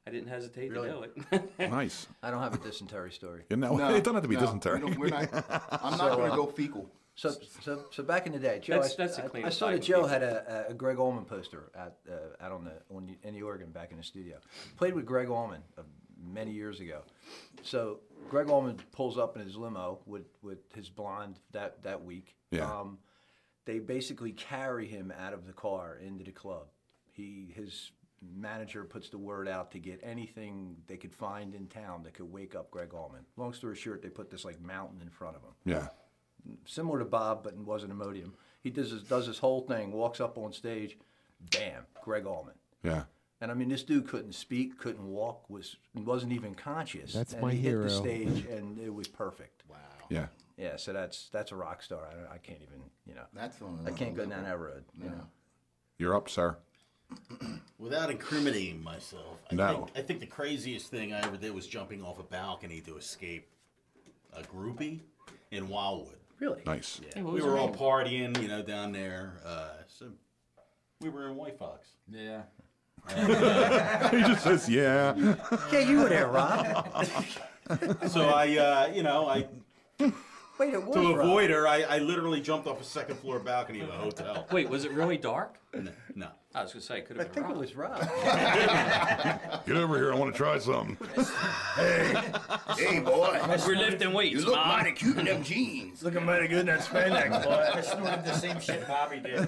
I didn't hesitate to do it. Nice. I don't have a dysentery story. No, it doesn't have to be dysentery. I'm not going to go fecal. So back in the day, Joe, That's a clean I saw that Joe had a Greg Allman poster out in the Oregon back in the studio. Played with Greg Allman many years ago. So Greg Allman pulls up in his limo with his blonde that week. Yeah. They basically carry him out of the car into the club. His manager puts the word out to get anything they could find in town that could wake up Greg Allman. Long story short, they put this like mountain in front of him. Yeah. Similar to Bob, but it wasn't Imodium. He does his whole thing, walks up on stage, bam, Greg Allman. Yeah. And I mean, this dude couldn't speak, couldn't walk, wasn't even conscious. That's and my he hero. hit the stage, and it was perfect. Wow. Yeah. Yeah. So that's a rock star. I can't even, That's I can't go down that road. You know. You're up, sir. Without incriminating myself, I think the craziest thing I ever did was jumping off a balcony to escape a groupie in Wildwood. Really? Nice. Hey, what We was were her all name? partying, down there. So we were in White Fox. Yeah. He just says, yeah. Yeah, you were there, Rob. So I Wait, it was to Rob. avoid her, I literally jumped off a second floor balcony of a hotel. Wait, was it really dark? No. I was gonna say it could I have been think it Rob. was Rob. Get over here. I want to try something. Hey, boy. We're lifting weights, You look Mom. mighty cute in them jeans. Looking mighty good in that spandex, boy. I snorted the same shit Bobby did.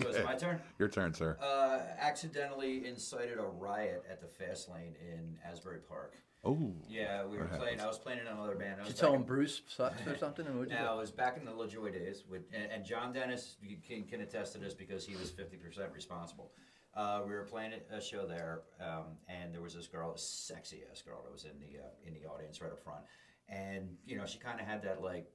So it's my turn? Your turn, sir. Accidentally incited a riot at the Fast Lane in Asbury Park. Oh. Yeah, we were playing. I was playing in another band. I Did was you tell back him in- Bruce sucks or something? Or what'd you Now, do? it was back in the LaJoy days, and John Dennis can attest to this because he was 50% responsible. We were playing a show there, and there was this girl, a sexy-ass girl that was in the audience right up front. And, she kind of had that, like,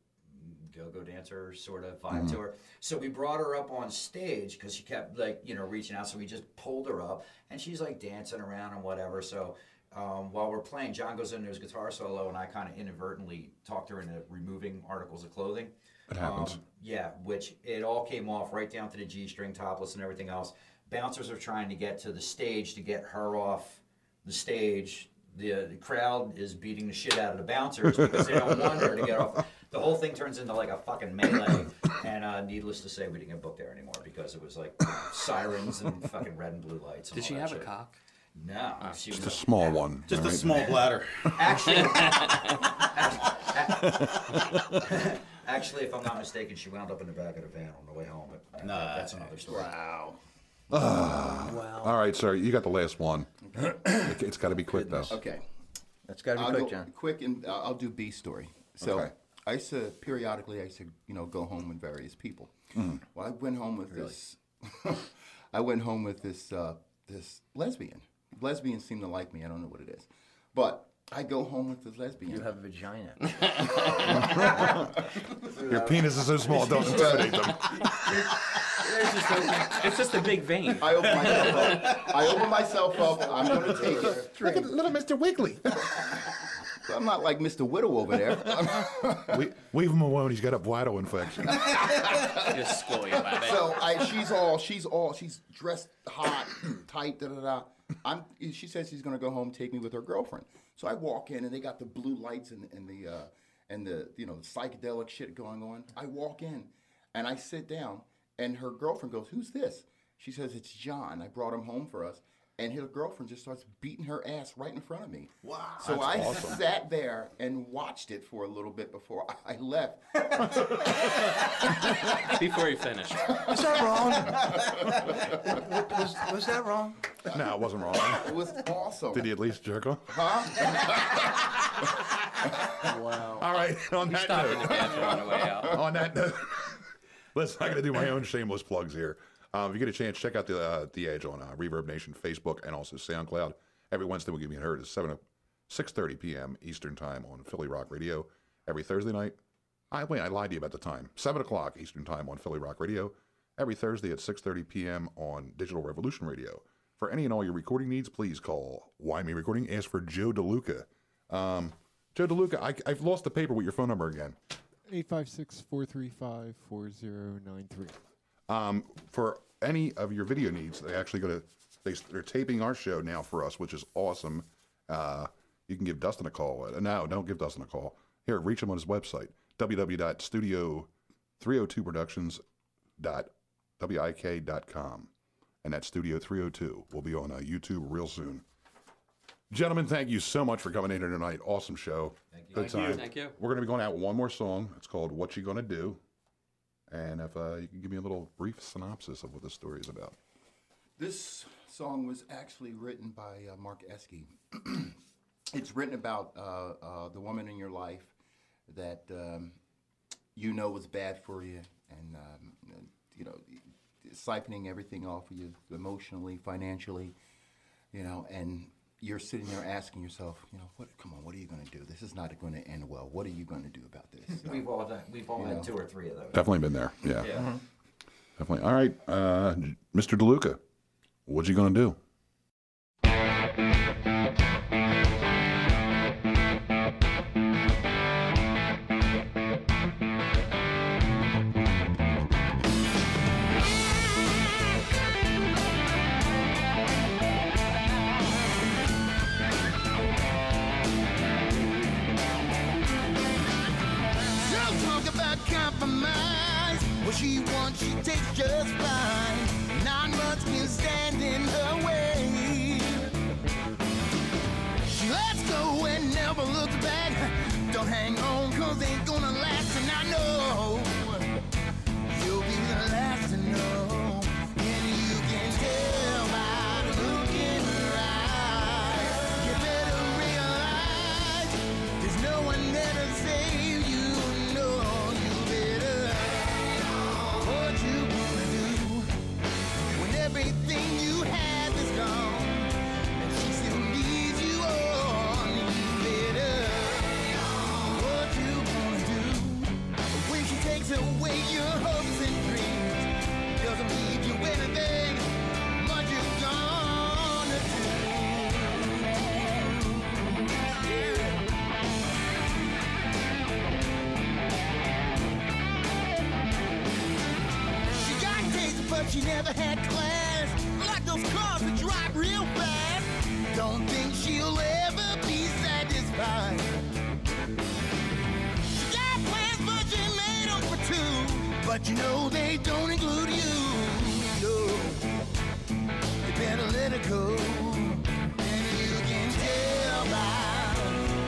go-go dancer sort of vibe to her. So we brought her up on stage because she kept, like, reaching out. So we just pulled her up, and she's, like, dancing around and whatever. So while we're playing, John goes into his guitar solo, and I kind of inadvertently talked her into removing articles of clothing. It happens. Yeah, which it all came off right down to the G-string, topless, and everything else. Bouncers are trying to get to the stage to get her off the stage. The crowd is beating the shit out of the bouncers because they don't want her to get off. The whole thing turns into like a fucking melee. And needless to say, we didn't get booked there anymore because it was like sirens and fucking red and blue lights. And Did all she that have shit. a cock? No. She was Just a small one. Just all a right? small bladder. Actually, if I'm not mistaken, she wound up in the back of the van on the way home. But that's another story. Wow. All right, sir. You got the last one. It's got to be quick, though. Okay. That's got to be I'll quick, go John. quick, and I'll do B story. So Okay. I used to periodically, go home with various people. Well, I went home with this. I went home with this this lesbian. Lesbians seem to like me. I don't know what it is, but I go home with this lesbian. You have a vagina. Your penis is so small, don't intimidate them. It's just a big vein. I open myself up. I open myself up. I'm going to take it. Look at little Mr. Wiggly. I'm not like Mr. Widow over there. Leave him alone. He's got a bladder infection. Just spoil you, baby. So she's dressed hot, tight, da da da. She says she's gonna go home, take me with her girlfriend. So I walk in and they got the blue lights and the psychedelic shit going on. I walk in and I sit down and her girlfriend goes, "Who's this?" She says, "It's John. I brought him home for us." And his girlfriend just starts beating her ass right in front of me. Wow. So I sat there and watched it for a little bit before I left. Before you finish. Was that wrong? was that wrong? No, it wasn't wrong. It was awesome. Did he at least jerk off? Wow. All right, on that Stop in the note. bathroom on the way out. On that note, listen, I got to do my own shameless plugs here. If you get a chance, check out the Edge on Reverb Nation Facebook and also SoundCloud. Every Wednesday we'll give you a heard at 6:30 p.m. Eastern Time on Philly Rock Radio. Every Thursday night, I lied to you about the time. 7 o'clock Eastern Time on Philly Rock Radio. Every Thursday at 6:30 p.m. on Digital Revolution Radio. For any and all your recording needs, please call Why Me Recording. Ask for Joe DeLuca. Joe DeLuca, I've lost the paper with your phone number again. 856-435-4093. For any of your video needs, they're taping our show now for us, which is awesome. You can give Dustin a call. No, don't give Dustin a call. Here, reach him on his website, www.studio302productions.wik.com. And that's Studio 302. We'll be on YouTube real soon. Gentlemen, thank you so much for coming in here tonight. Awesome show. Thank you. Good time. Thank you. We're going to be going out with one more song. It's called What You Gonna Do. And if you can give me a little brief synopsis of what the story is about. This song was actually written by Mark Esky. It's written about the woman in your life that was bad for you, and siphoning everything off of you emotionally, financially, and you're sitting there asking yourself, what are you going to do? This is not going to end well. What are you going to do about this? We've all had 2 or 3 of those. Definitely been there. Yeah. Yeah. Definitely. All right. Mr. DeLuca, what you going to do? Don't talk about compromise. What she wants, she takes just fine. Not much can stand in her way. She lets go and never looks back. Don't hang on, cause ain't gonna last. And I know you'll be the last to know. And you can tell by the look in her eyes. You better realize there's no one there to save you. No, you better. What you gonna do when everything you have is gone and she still needs you on? You better. What you gonna do when she takes away your hopes and dreams? Doesn't leave you anything. What you gonna do? Yeah. She got taste, but she never had class. those cars that drive real fast. Don't think she'll ever be satisfied. She got plans, but she made them for two. But you know they don't include you. No, you better let her go. And you can tell by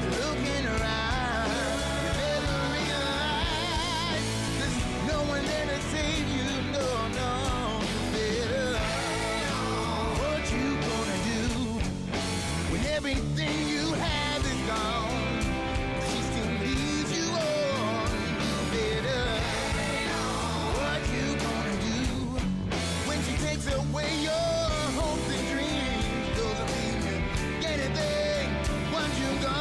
the look in her eyes. You better realize there's no one there to save you. No, no, you better. What you gonna do when everything you have is gone? She still leaves you on. You better. What you gonna do when she takes away your hopes and dreams? Doesn't mean you anything once you're gone.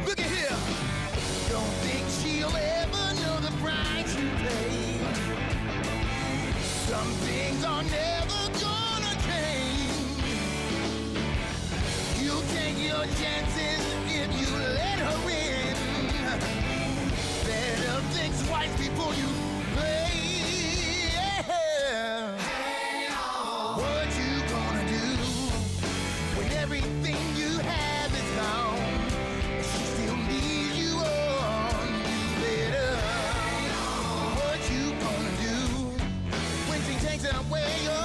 Look at here. Don't think she'll ever know the price you pay. Some things are never gonna change. You take your chances if you let her in. Better think twice before you play. What you gonna do when everything you have is gone? She still needs you on. You better. What you gonna do when she takes away your